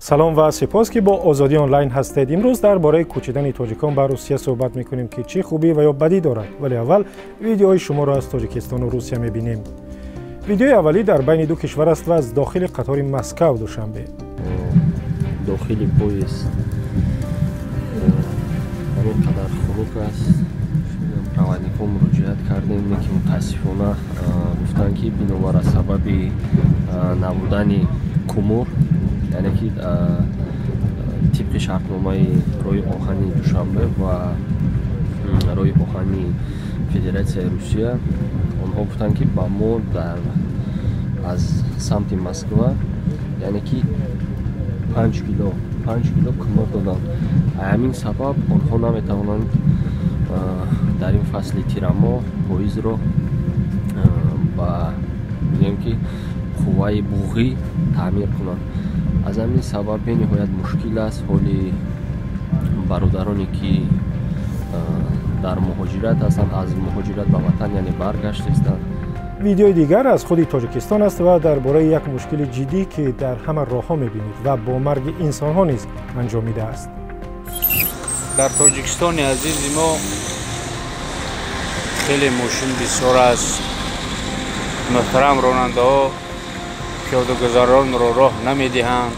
سلام و سپاس که با آزادی آنلاین هستید. امروز درباره کوچیدن تاجیکان به روسیه صحبت میکنیم که چه خوبی و یا بدی دارد. ولی اول ویدیوهای شما را از تاجیکستان و روسیه میبینیم. ویدیوی اولی در بین دو کشور است و از داخل قطار مسکو دوشنبه. داخل پویست همین قدر خنک است. رانندگی مراجعت کردیم که متاسفانه گفتن که بنابر سبب نبودن کمور، یعنی که طبق شرطنامه روی آهنی دوشنبه و روی آهنی فدراسیای روسیه، آنها گفتن که با ما از سمت مسکو، یعنی که 5 کیلو کمر دادن. همین سبب آنها نمیتوانند در این فصل تیرما پاییز رو با میگیم که قوه بوغی تعمیر کنند. از همین سبب به نهایت مشکل است حالی برادرانی که در مهاجرت هستند، از مهاجرت به وطن یعنی برگشت هستند. ویدیو دیگر از خود تاجیکستان است و درباره یک مشکل جدی که در همه راه‌ها می‌بینید و با مرگ انسان‌ها نیز انجامیده است. در تاجیکستان عزیز ما خیلی ماشین بسیار است. محترم راننده‌ها پیاده‌گذاران را راه نمی‌دهند.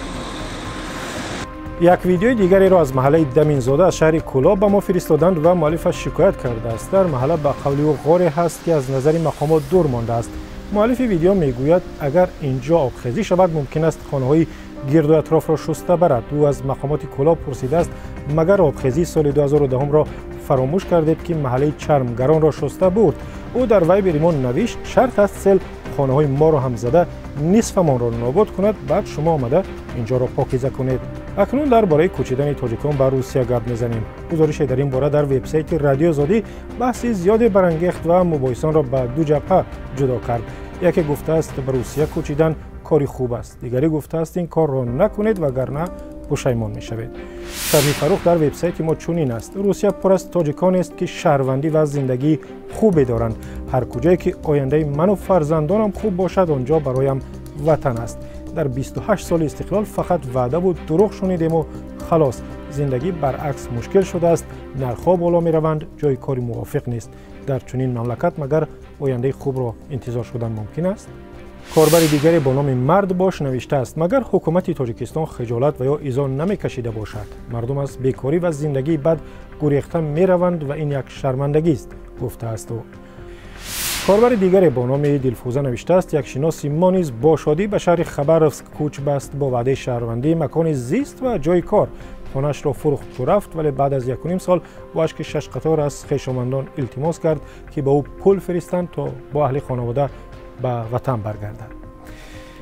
یک ویدیو دیگری را از محله دمینزاده از شهر کولاب به ما فرستادند و مؤلفش شکایت کرده است. در محله به قول او غاری هست که از نظر مقامات دور مانده است. مؤلف ویدیو میگوید اگر اینجا آبخیزی شود ممکن است خانه‌های گرد و اطراف را شسته برد. او از مقامات کولاب پرسیده است مگر آبخیزی سال 2010 را فراموش کردید که محله چرمگران را شسته برد. او در ویبریمان نوشت شرط است سیل خانه‌های ما را هم زده نصفمان را نابود کند، بعد شما آمده اینجا را پاکیزه کنید. اکنون درباره کوچیدن تاجیکان به روسیه گپ میزنیم. گزارش در این باره در وبسایت رادیو آزادی بحث زیادی برانگیخت و مباحثان را به دو جبهه جدا کرد. یکی گفته است به روسیه کوچیدن کاری خوب است، دیگری گفته است این کار را نکنید وگرنه پشیمان میشوید. شرح فروخ در وبسایت ما چنین است: روسیه پر از تاجیکان است که شهروندی و زندگی خوبی دارند. هر کجایی که آینده من و فرزندانم خوب باشد آنجا برایم وطن است. در 28 سال استقلال فقط وعده و دروغ شنیدیم و خلاص. زندگی برعکس مشکل شده است، نرخ‌ها بالا می روند، جای کاری موافق نیست. در چنین مملکت مگر آینده خوب را انتظار شدن ممکن است؟ کاربر دیگری با نام مرد باش نوشته است مگر حکومت تاجیکستان خجالت و یا ایذا نمی‌کشیده باشد؟ مردم از بیکاری و زندگی بد گریخته می روند و این یک شرمندگی است، گفته است. او کاربر دیگری با نام دلفوزه نوشته است یک شناسی ما نیز با شادی به شهر خبرسک کوچ بست با وعده شهروندی، مکان زیست و جای کار. خانه‌اش را فروخت و رفت، ولی بعد از 1.5 سال با اشک 6 قطار از خویشاوندان التماس کرد که به او پول فرستند تا با اهل خانواده به وطن برگردد.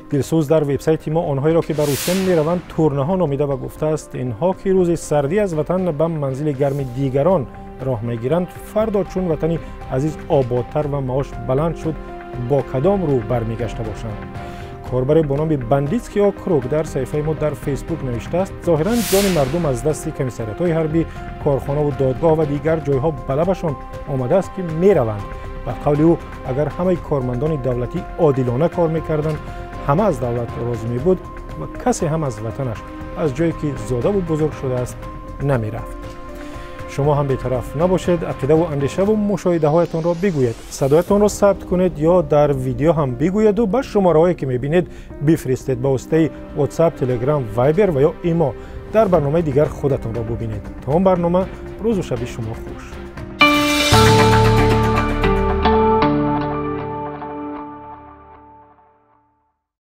دلسوز در وبسایت ما آنهایی را که به روسیه میروند تورنه‌ها نامیده و گفته است اینها که روز سردی از وطن به منزل گرم دیگران راه میگیرند فردا چون وطنی عزیز آبادتر و معاش بلند شد با کدام رو برمیگشته باشند. کاربر با نام بندیتسکی آکروگ در صفحه ما در فیسبوک نوشته است ظاهرا جان مردم از دست کمیساریات‌های حربی، کارخانه و دادگاه و دیگر جایها بلبشان آمده است که میروند. به قول او اگر همه کارمندان دولتی عادلانه کار میکردند همه از دولت راضی می بود و کسی هم از وطنش از جایی که زاده و بزرگ شده است نمیرفت. شما هم بی‌طرف نباشید، عقیده و اندیشه و مشاهده هایتان را بگویید، صدایتان را ثبت کنید یا در ویدیو هم بگویید و به شماره‌هایی که میبینید بفرستید به واسطه واتساپ، تلگرام، وایبر و یا ایما. در برنامه دیگر خودتان را ببینید. تا اون برنامه روز و شب شما خوش.